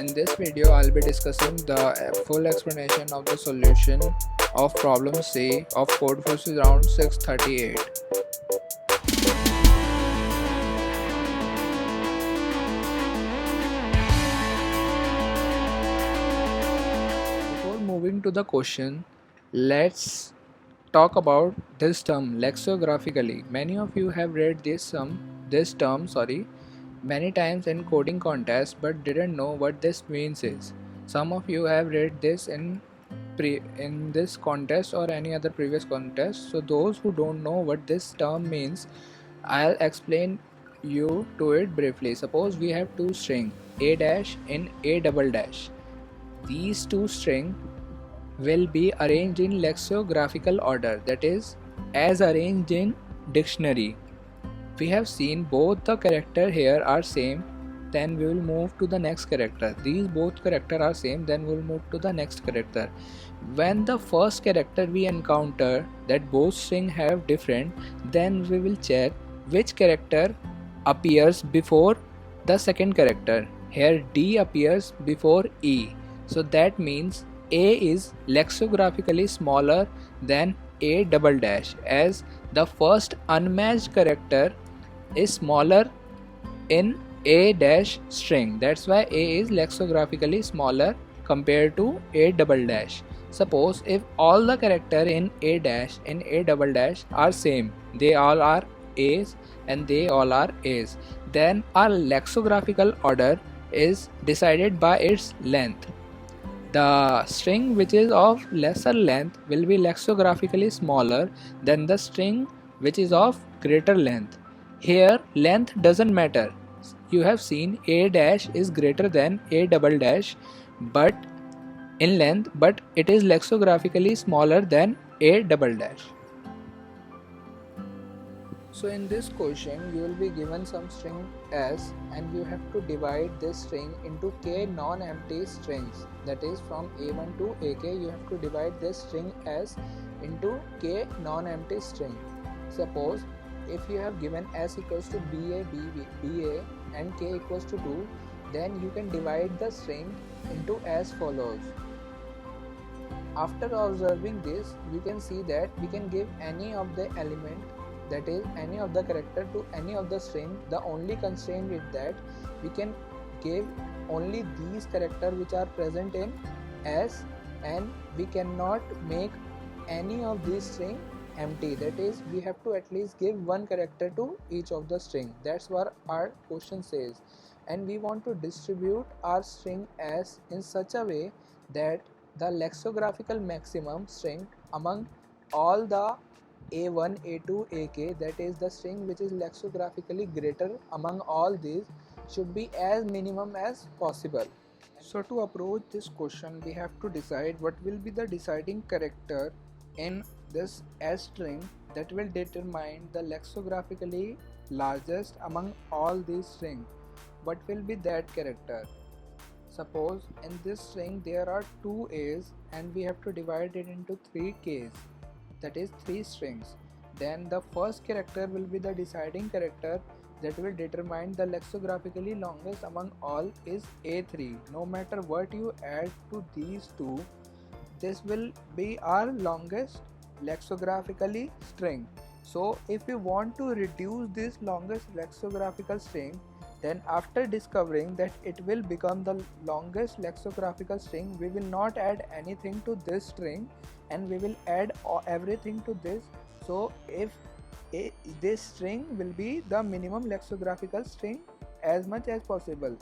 In this video, I'll be discussing the full explanation of the solution of problem C of Codeforces round 638. Before moving to the question, let's talk about this term lexicographically. Many of you have read this term many times in coding contests but didn't know what this means is. Some of you have read this in this contest or any other previous contest. So those who don't know what this term means, I'll explain you to it briefly. Suppose we have two string a dash and a double dash. These two string will be arranged in lexicographical order, that is as arranged in dictionary. We have seen both the character here are same, then we will move to the next character. These both character are same, then we will move to the next character. When the first character we encounter that both string have different, then we will check which character appears before the second character. Here D appears before E, so that means A is lexicographically smaller than A double dash, as the first unmatched character is smaller in A dash string. That's why A is lexicographically smaller compared to A double dash. Suppose if all the character in A dash and A double dash are same, they all are A's and they all are A's, then our lexicographical order is decided by its length. The string which is of lesser length will be lexicographically smaller than the string which is of greater length. Here length doesn't matter. You have seen A dash is greater than A double dash but in length, but it is lexicographically smaller than A double dash. So in this question you will be given some string S and you have to divide this string into k non-empty strings, that is from A1 to AK you have to divide this string S into k non-empty string. Suppose if you have given S equals to BA, BA and K equals to 2, then you can divide the string into as follows. After observing this, you can see that we can give any of the element, that is any of the character to any of the string. The only constraint is that we can give only these characters which are present in S, and we cannot make any of these string empty, that is we have to at least give one character to each of the string. That's what our question says, and we want to distribute our string S in such a way that the lexicographical maximum string among all the A1, A2, AK, that is the string which is lexicographically greater among all these, should be as minimum as possible. So to approach this question, we have to decide what will be the deciding character in this S string that will determine the lexicographically largest among all these strings. What will be that character? Suppose in this string there are two A's and we have to divide it into three K's, that is three strings. Then the first character will be the deciding character that will determine the lexicographically longest among all is A3. No matter what you add to these two, this will be our longest lexicographically string. So if we want to reduce this longest lexicographical string, then after discovering that it will become the longest lexicographical string, we will not add anything to this string and we will add everything to this. So if this string will be the minimum lexicographical string as much as possible.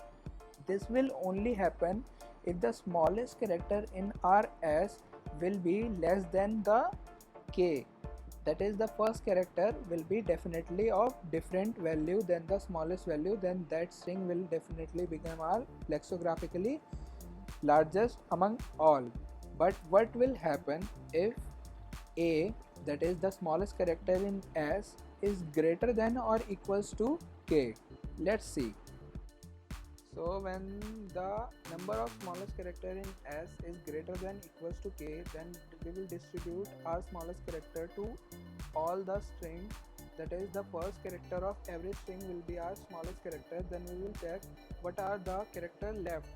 This will only happen if the smallest character in our S will be less than the K, that is the first character will be definitely of different value than the smallest value, then that string will definitely become our lexicographically largest among all. But what will happen if A, that is the smallest character in S, is greater than or equals to K? Let's see. So when the number of smallest character in S is greater than equals to K, then we will distribute our smallest character to all the strings, that is the first character of every string will be our smallest character. Then we will check what are the character left.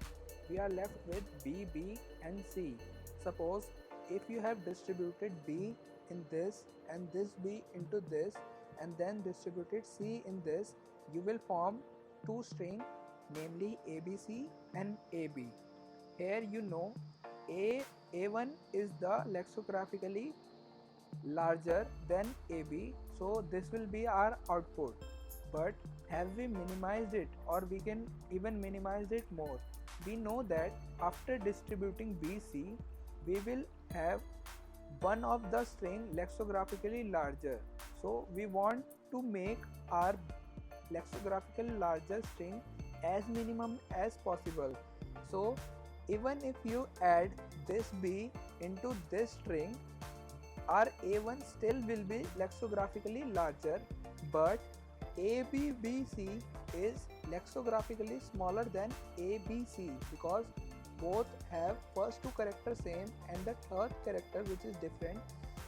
we are left with B, B and C. Suppose if you have distributed B in this and this B into this and then distributed C in this, you will form two strings, namely ABC and AB. Here you know A1 is the lexicographically larger than AB, so this will be our output. But have we minimized it, or we can even minimize it more? We know that after distributing BC, we will have one of the string lexicographically larger. So we want to make our lexicographically larger string as minimum as possible. So even if you add this B into this string, our A1 still will be lexicographically larger, but ABBC is lexicographically smaller than ABC because both have first two characters same and the third character which is different.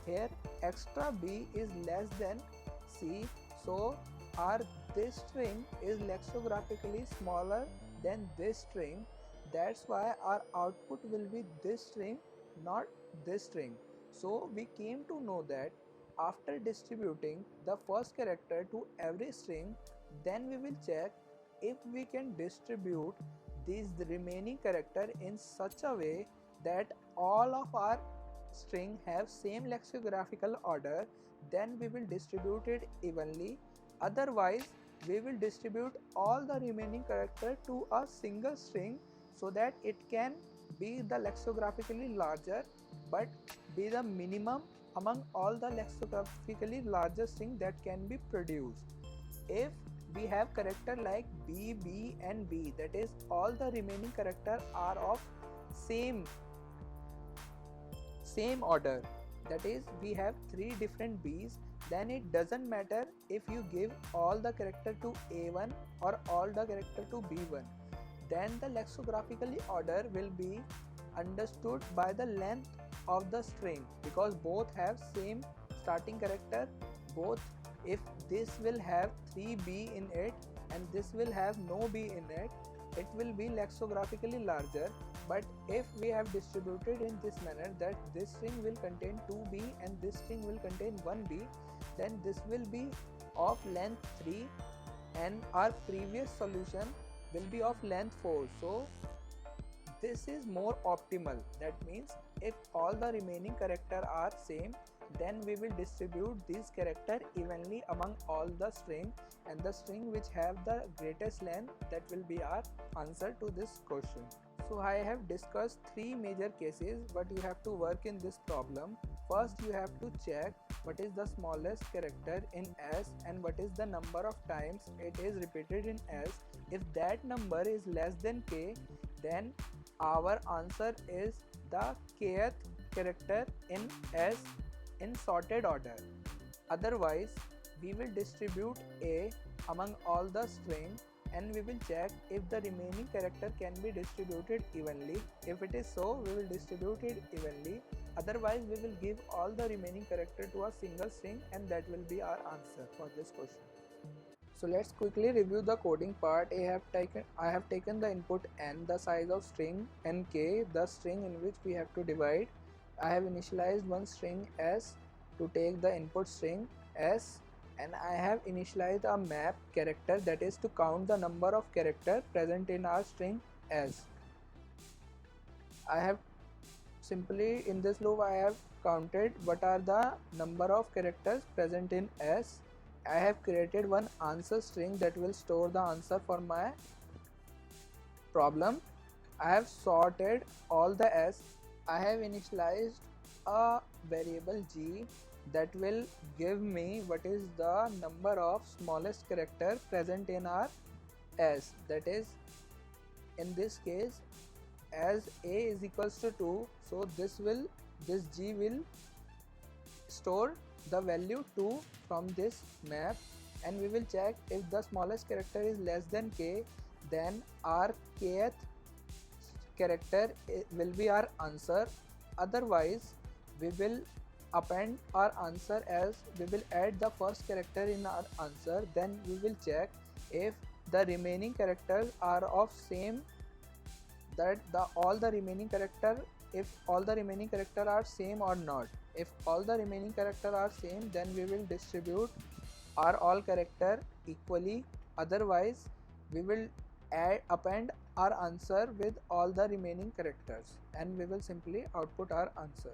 Here extra B is less than C, so our this string is lexicographically smaller than this string. That's why our output will be this string, not this string. So we came to know that after distributing the first character to every string, then we will check if we can distribute these remaining character in such a way that all of our string have same lexicographical order, then we will distribute it evenly. Otherwise, we will distribute all the remaining character to a single string so that it can be the lexicographically larger but be the minimum among all the lexicographically larger string that can be produced. If we have character like B, B and B, that is all the remaining character are of same order, that is we have three different B's, then it doesn't matter if you give all the character to A1 or all the character to B1, then the lexicographically order will be understood by the length of the string because both have same starting character. Both, if this will have 3B in it and this will have no B in it, it will be lexicographically larger. But if we have distributed in this manner that this string will contain 2B and this string will contain 1B, then this will be of length 3 and our previous solution will be of length 4. So this is more optimal. That means if all the remaining character are same, then we will distribute these character evenly among all the string, and the string which have the greatest length, that will be our answer to this question. So I have discussed three major cases, but you have to work in this problem. First, you have to check what is the smallest character in S and what is the number of times it is repeated in S. If that number is less than K, then our answer is the kth character in S in sorted order. Otherwise, we will distribute A among all the string and we will check if the remaining character can be distributed evenly. If it is so, we will distribute it evenly. Otherwise, we will give all the remaining character to a single string and that will be our answer for this question. So let's quickly review the coding part. I have taken the input n, the size of string, and k, the string in which we have to divide. I have initialized one string s to take the input string s, and I have initialized a map character, that is to count the number of characters present in our string s. I have simply in this loop I have counted what are the number of characters present in s. I have created one answer string that will store the answer for my problem. I have sorted all the s. I have initialized a variable g that will give me what is the number of smallest character present in our s. That is, in this case, as a is equals to 2, so this g will store the value 2 from this map, and we will check if the smallest character is less than k, then our kth character will be our answer. Otherwise, we will append our answer as we will add the first character in our answer, then we will check if the remaining characters are of same that all the remaining character, if all the remaining character are same or not. If all the remaining character are same, then we will distribute our all character equally. Otherwise we will append our answer with all the remaining characters and we will simply output our answer.